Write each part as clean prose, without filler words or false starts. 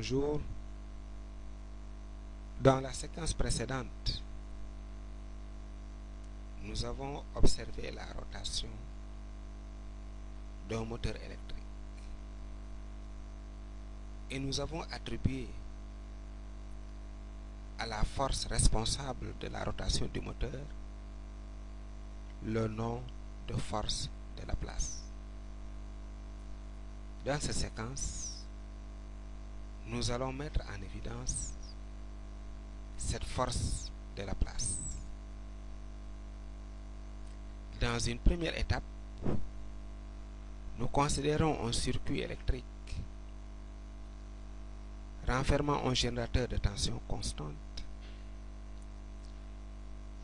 Bonjour. Dans la séquence précédente, nous avons observé la rotation d'un moteur électrique et nous avons attribué à la force responsable de la rotation du moteur le nom de force de Laplace. Dans cette séquence, nous allons mettre en évidence cette force de Laplace. Dans une première étape, nous considérons un circuit électrique renfermant un générateur de tension constante,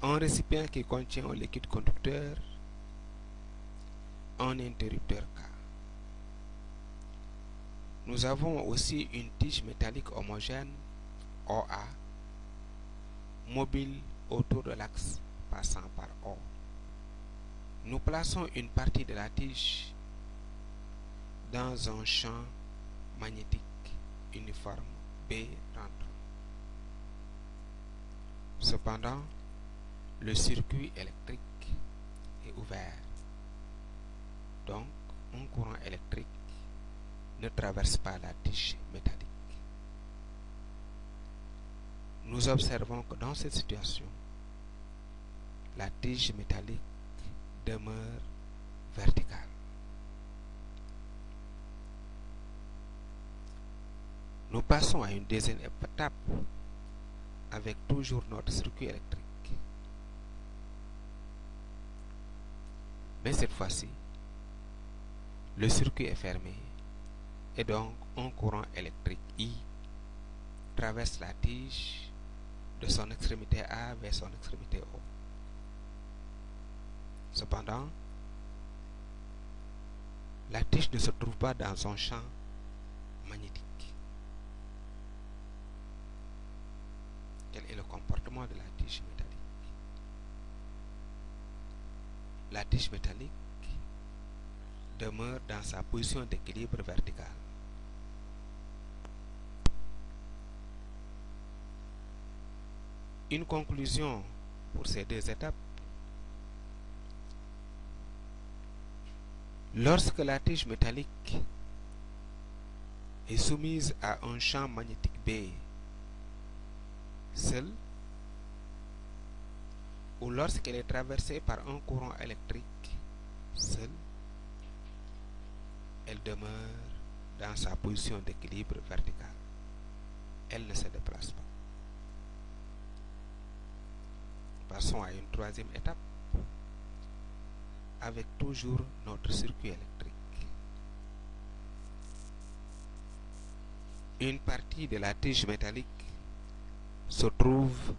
un récipient qui contient un liquide conducteur, un interrupteur K. Nous avons aussi une tige métallique homogène OA, mobile autour de l'axe passant par O. Nous plaçons une partie de la tige dans un champ magnétique uniforme B rentrant. Cependant, le circuit électrique est ouvert. Donc, un courant électrique ne traverse pas la tige métallique. Nous observons que dans cette situation, la tige métallique demeure verticale. Nous passons à une deuxième étape avec toujours notre circuit électrique. Mais cette fois-ci, le circuit est fermé et donc un courant électrique I traverse la tige de son extrémité A vers son extrémité O. Cependant, la tige ne se trouve pas dans un champ magnétique. Quel est le comportement de la tige métallique? La tige métallique demeure dans sa position d'équilibre verticale. Une conclusion pour ces deux étapes. Lorsque la tige métallique est soumise à un champ magnétique B seul, ou lorsqu'elle est traversée par un courant électrique seul, elle demeure dans sa position d'équilibre verticale. Elle ne se déplace pas. Passons à une troisième étape avec toujours notre circuit électrique. Une partie de la tige métallique se trouve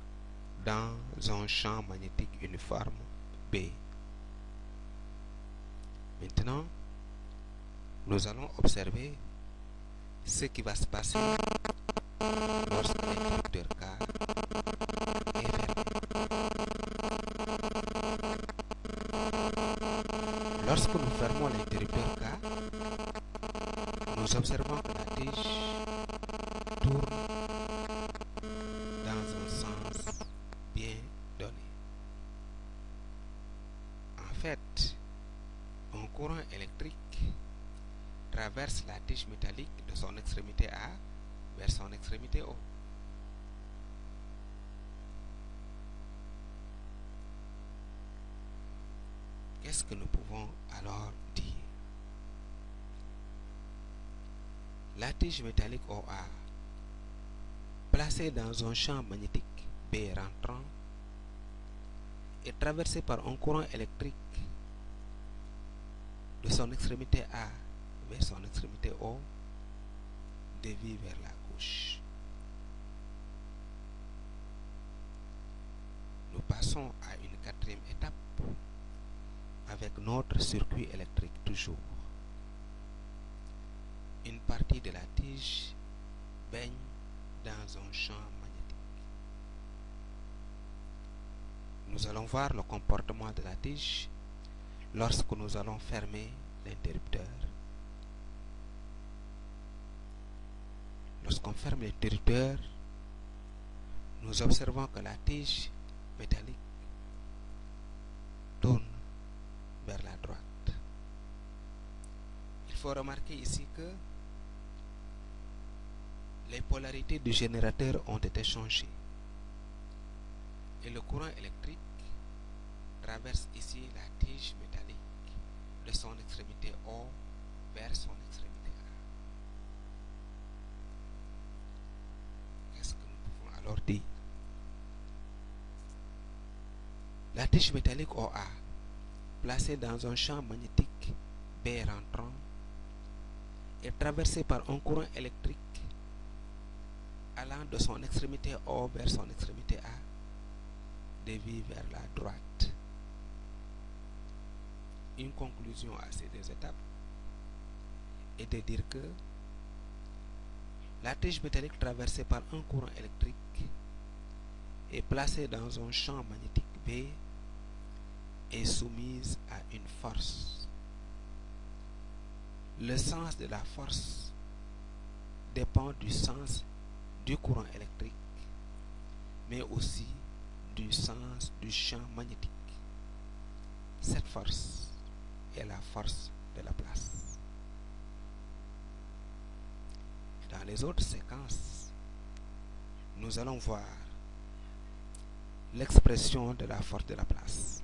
dans un champ magnétique uniforme B. Maintenant, nous allons observer ce qui va se passer lorsque l'interrupteur K est fermé. Lorsque nous fermons l'interrupteur K, nous observons que la tige tourne dans un sens bien donné. En fait, un courant électrique traverse la tige métallique de son extrémité A vers son extrémité O. Qu'est-ce que nous pouvons alors dire? La tige métallique OA, placée dans un champ magnétique B rentrant, est traversée par un courant électrique de son extrémité A vers son extrémité O, dévié vers la gauche. Nous passons à une quatrième étape avec notre circuit électrique toujours. Une partie de la tige baigne dans un champ magnétique. Nous allons voir le comportement de la tige lorsque nous allons fermer l'interrupteur. lorsqu'on ferme l'interrupteur, nous observons que la tige métallique tourne vers la droite. Il faut remarquer ici que les polarités du générateur ont été changées et le courant électrique traverse ici la tige métallique de son extrémité O vers son extrémité A. Qu'est-ce que nous pouvons alors dire? La tige métallique OA, placée dans un champ magnétique B rentrant, est traversée par un courant électrique allant de son extrémité O vers son extrémité A, dévié vers la droite. Une conclusion à ces deux étapes est de dire que la tige métallique traversée par un courant électrique est placée dans un champ magnétique B et soumise à une force. Le sens de la force dépend du sens du courant électrique, mais aussi du sens du champ magnétique. Cette force est la force de la place. Dans les autres séquences, nous allons voir l'expression de la force de la place.